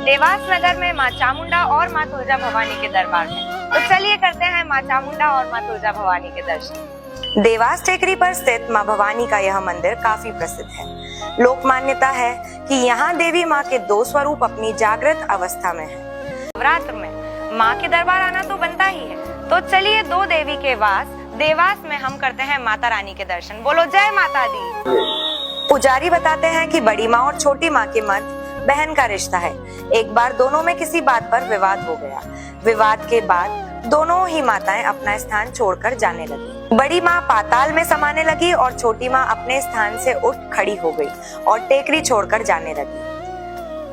देवास नगर में माँ चामुंडा और माँ तुलजा भवानी के दरबार में। तो चलिए करते हैं माँ चामुंडा और माँ तुलजा भवानी के दर्शन। देवास टेकरी पर स्थित माँ भवानी का यह मंदिर काफी प्रसिद्ध है। लोक मान्यता है कि यहाँ देवी माँ के दो स्वरूप अपनी जागृत अवस्था में है। नवरात्र में माँ के दरबार आना तो बनता ही है, तो चलिए दो देवी के वास देवास में हम करते हैं माता रानी के दर्शन। बोलो जय माता दी। पुजारी बताते हैं कि बड़ी माँ और छोटी माँ के मध्य बहन का रिश्ता है। एक बार दोनों में किसी बात पर विवाद हो गया। विवाद के बाद दोनों ही माताएं अपना स्थान छोड़कर जाने लगी। बड़ी माँ पाताल में समाने लगी और छोटी माँ अपने स्थान से उठ खड़ी हो गई और टेकरी छोड़कर जाने लगी।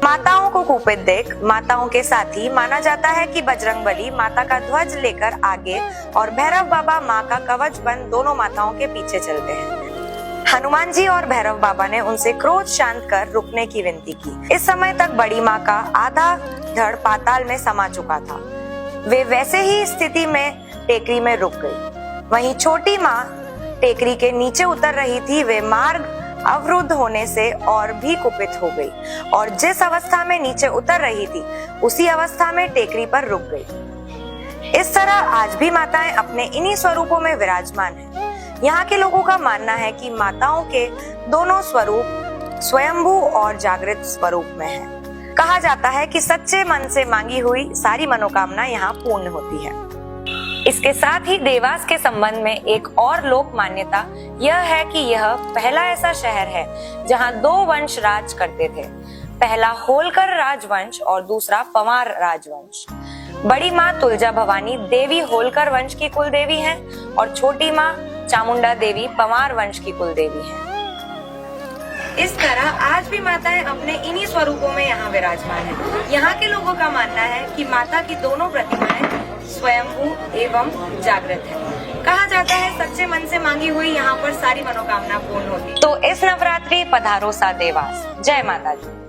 माताओं को कुपित देख माताओं के साथी माना जाता है कि बजरंगबली माता का ध्वज लेकर आगे और भैरव बाबा माँ का कवच बंद दोनों माताओं के पीछे चलते हैं। हनुमान जी और भैरव बाबा ने उनसे क्रोध शांत कर रुकने की विनती की। इस समय तक बड़ी माँ का आधा धड़ पाताल में समा चुका था। वे वैसे ही स्थिति में टेकरी में रुक गई। वहीं छोटी माँ टेकरी के नीचे उतर रही थी। वे मार्ग अवरुद्ध होने से और भी कुपित हो गई और जिस अवस्था में नीचे उतर रही थी उसी अवस्था में टेकरी पर रुक गई। इस तरह आज भी माताएं अपने इन्हीं स्वरूपों में विराजमान हैं। यहाँ के लोगों का मानना है कि माताओं के दोनों स्वरूप स्वयंभू और जागृत स्वरूप में है। कहा जाता है कि सच्चे मन से मांगी हुई सारी मनोकामना यहाँ पूर्ण होती है। इसके साथ ही देवास के संबंध में एक और लोक मान्यता यह है कि यह पहला ऐसा शहर है जहाँ दो वंश राज करते थे। पहला होलकर राजवंश और दूसरा पंवार राजवंश। बड़ी माँ तुलजा भवानी देवी होलकर वंश की कुल देवी है और छोटी माँ चामुंडा देवी पंवार वंश की कुल देवी है। इस तरह आज भी माताएं अपने इन्हीं स्वरूपों में यहाँ विराजमान हैं। यहाँ के लोगों का मानना है कि माता की दोनों प्रतिमाएं स्वयंभू एवं जागृत है। कहा जाता है सच्चे मन से मांगी हुई यहाँ पर सारी मनोकामना पूर्ण होती। तो इस नवरात्रि पधारो सा देवास। जय माता दी।